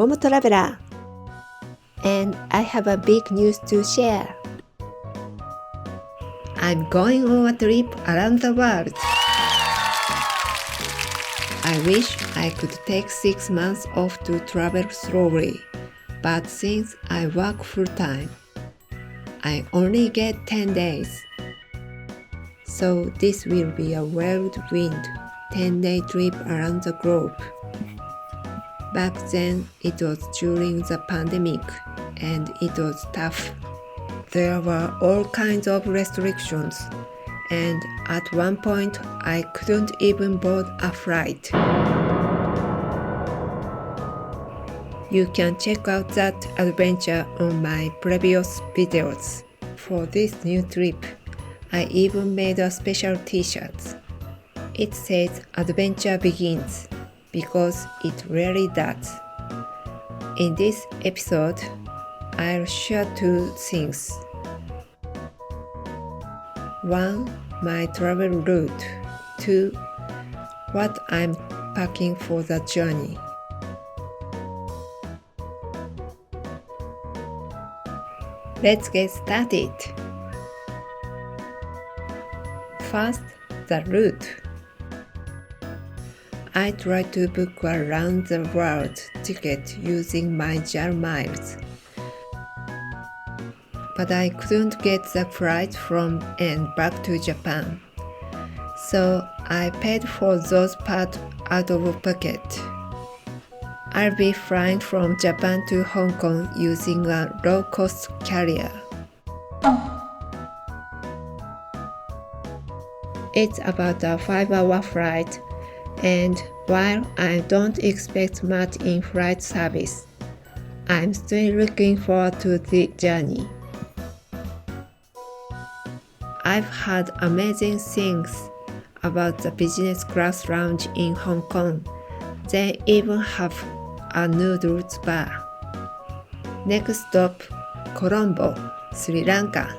Momo Traveler, and I have a big news to share. I'm going on a trip around the world. I wish I could take 6 months off to travel slowly, but since I work full-time, I only get 10 days. So this will be a whirlwind 10-day trip around the globe. Back then, it was during the pandemic, and it was tough. There were all kinds of restrictions, and at one point, I couldn't even board a flight. You can check out that adventure on my previous videos. For this new trip, I even made a special t-shirt. It says Adventure Begins, because it really does. In this episode, I'll share 2 things. 1. My travel route. 2. What I'm packing for the journey. Let's get started. First, the route. I tried to book a round-the-world ticket using my JAL miles, but I couldn't get the flight from and back to Japan, so I paid for those parts out of pocket. I'll be flying from Japan to Hong Kong using a low-cost carrier. It's about a 5-hour flight, and while I don't expect much in flight service, I'm still looking forward to the journey. I've heard amazing things about the business class lounge in Hong Kong. They even have a noodles bar. Next stop, Colombo, Sri Lanka.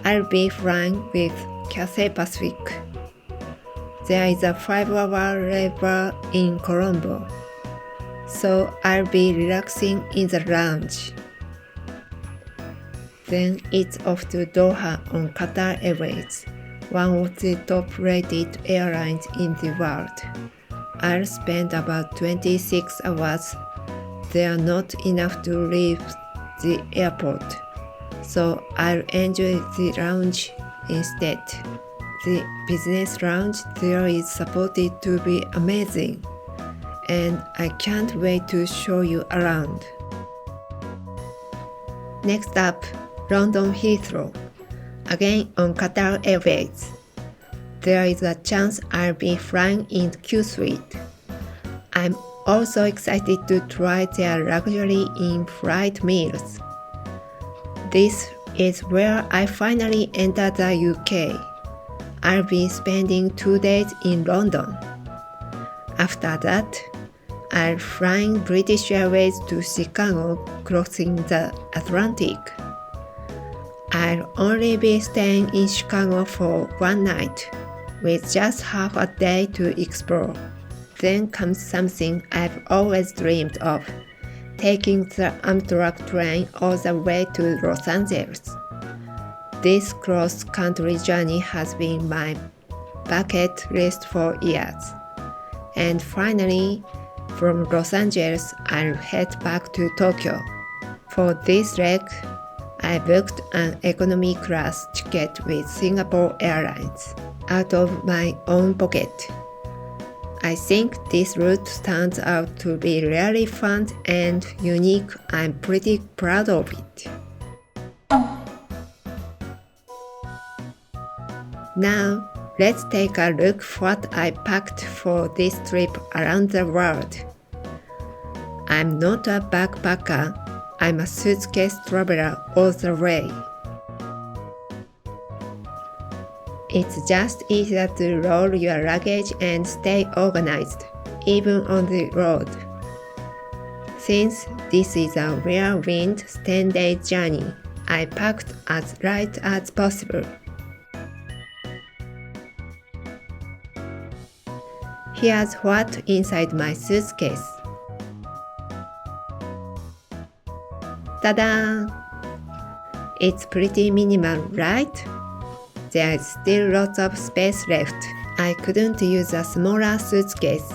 I'll be flying with Cathay Pacific. There is a 5-hour layover in Colombo, so I'll be relaxing in the lounge. Then it's off to Doha on Qatar Airways, one of the top-rated airlines in the world. I'll spend about 26 hours. They are not enough to leave the airport, so I'll enjoy the lounge instead. The business lounge there is supposed to be amazing, and I can't wait to show you around. Next up, London Heathrow, again on Qatar Airways. There is a chance I'll be flying in Q-Suite. I'm also excited to try their luxury in-flight meals. This is where I finally enter the UK. I'll be spending 2 days in London. After that, I'll fly British Airways to Chicago, crossing the Atlantic. I'll only be staying in Chicago for 1 night, with just half a day to explore. Then comes something I've always dreamed of, taking the Amtrak train all the way to Los Angeles. This cross-country journey has been my bucket list for years. And finally, from Los Angeles, I'll head back to Tokyo. For this leg, I booked an economy class ticket with Singapore Airlines out of my own pocket. I think this route turns out to be really fun and unique. I'm pretty proud of it. Now, let's take a look what I packed for this trip around the world. I'm not a backpacker, I'm a suitcase traveler all the way. It's just easier to roll your luggage and stay organized, even on the road. Since this is a whirlwind 10-day journey, I packed as light as possible. Here's what's inside my suitcase. Ta-da! It's pretty minimal, right? There's still lots of space left. I couldn't use a smaller suitcase,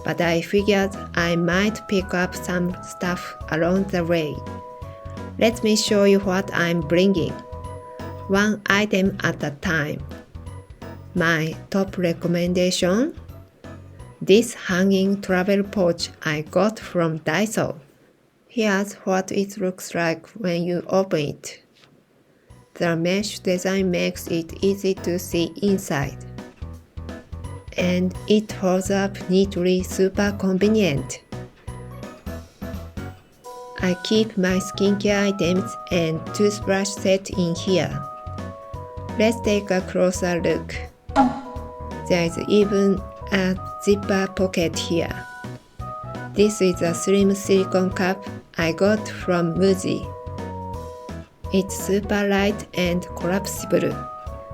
but I figured I might pick up some stuff along the way. Let me show you what I'm bringing. One item at a time. My top recommendation? This hanging travel pouch I got from Daiso. Here's what it looks like when you open it. The mesh design makes it easy to see inside. And it holds up neatly, super convenient. I keep my skincare items and toothbrush set in here. Let's take a closer look. There is even a zipper pocket here. This is a slim silicone cup I got from Muji. It's super light and collapsible,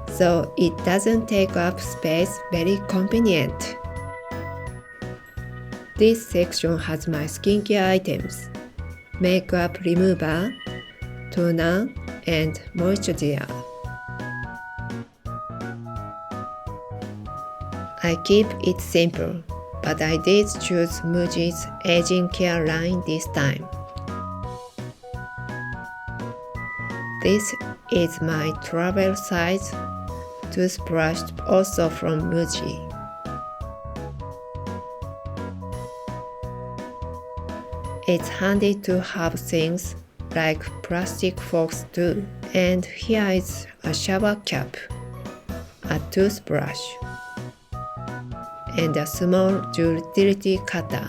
so it doesn't take up space, very convenient. This section has my skincare items, makeup remover, toner, and moisturizer. I keep it simple, but I did choose Muji's aging care line this time. This is my travel size toothbrush, also from Muji. It's handy to have things like plastic forks too. And here is a shower cap, a toothbrush, and a small utility cutter.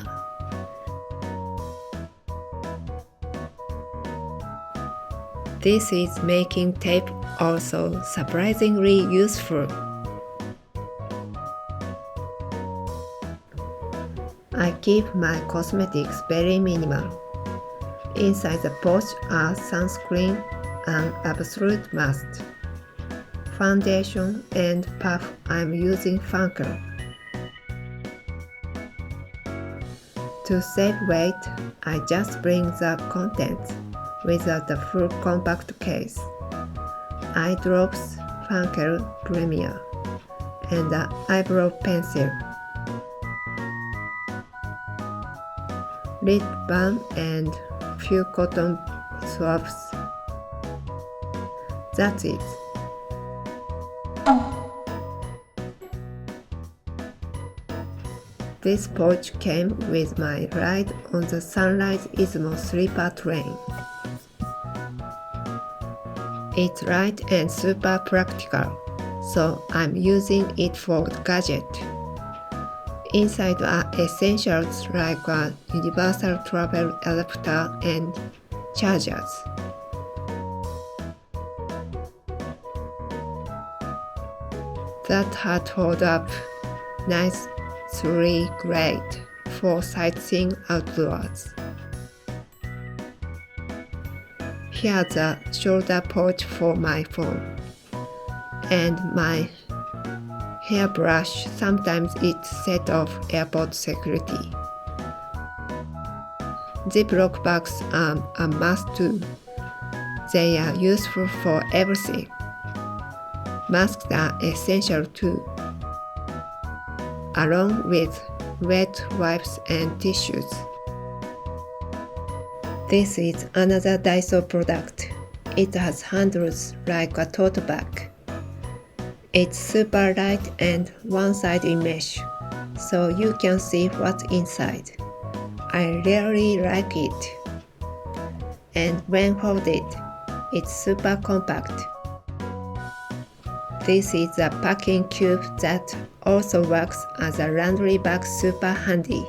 This is making tape also surprisingly useful. I keep my cosmetics very minimal. Inside the pouch are sunscreen, an absolute must, foundation, and puff. I'm using Funkel. To save weight, I just bring the contents without a full compact case. Eye drops, Funkel Premier, and an eyebrow pencil. Lip balm and few cotton swabs. That's it. This pouch came with my ride on the Sunrise Izumo sleeper train. It's light and super practical, so I'm using it for gadget. Inside are essentials like a universal travel adapter and chargers. That hat hold up nicely, great for sightseeing outdoors. Here's a shoulder pouch for my phone, and my hairbrush. Sometimes it's set off airport security. Ziploc bags are a must too. They are useful for everything. Masks are essential too, along with wet wipes and tissues. This is another Daiso product. It has handles like a tote bag. It's super light and one-sided mesh, so you can see what's inside. I really like it. And when folded, it's super compact. This is a packing cube that also works as a laundry bag, super handy.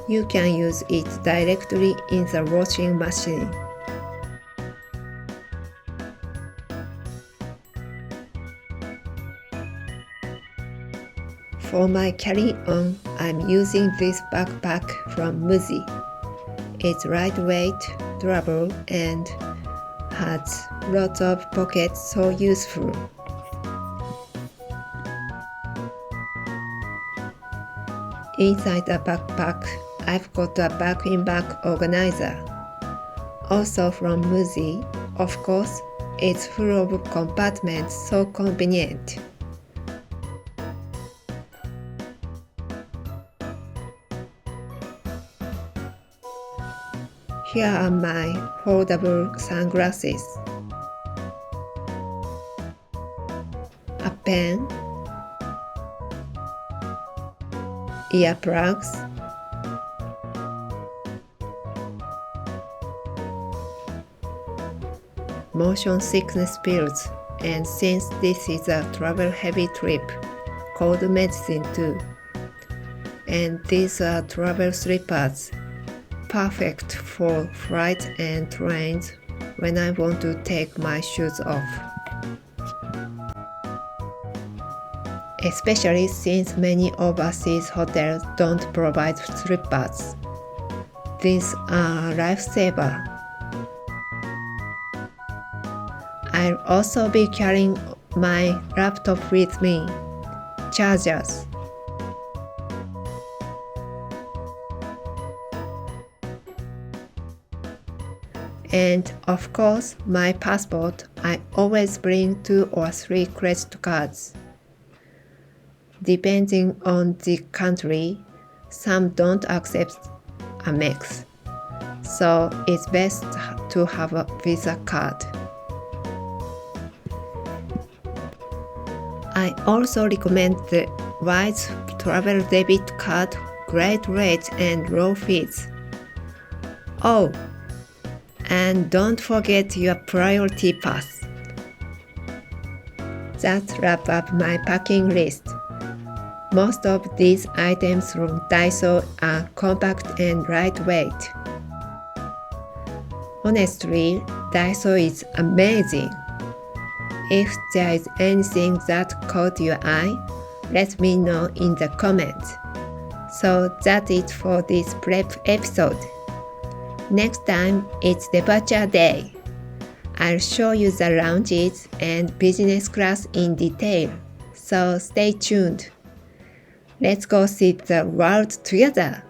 You can use it directly in the washing machine. For my carry-on, I'm using this backpack from Muji. It's lightweight, durable, and has lots of pockets, so useful. Inside the backpack I've got a back-in-back organizer. Also from Muzi, of course, it's full of compartments, so convenient. Here are my foldable sunglasses. A pen, earplugs, motion sickness pills, and since this is a travel heavy trip, cold medicine too. And these are travel slippers, perfect for flights and trains when I want to take my shoes off. Especially since many overseas hotels don't provide slippers. These are a lifesaver. I'll also be carrying my laptop with me, chargers, and of course my passport. I always bring 2 or 3 credit cards. Depending on the country, some don't accept Amex, so it's best to have a Visa card. I also recommend the Wise Travel Debit Card, great rates and low fees. Oh, and don't forget your Priority Pass. That wraps up my packing list. Most of these items from Daiso are compact and lightweight. Honestly, Daiso is amazing. If there is anything that caught your eye, let me know in the comments. So that's it for this prep episode. Next time it's departure day. I'll show you the lounges and business class in detail, so stay tuned. Let's go see the world together!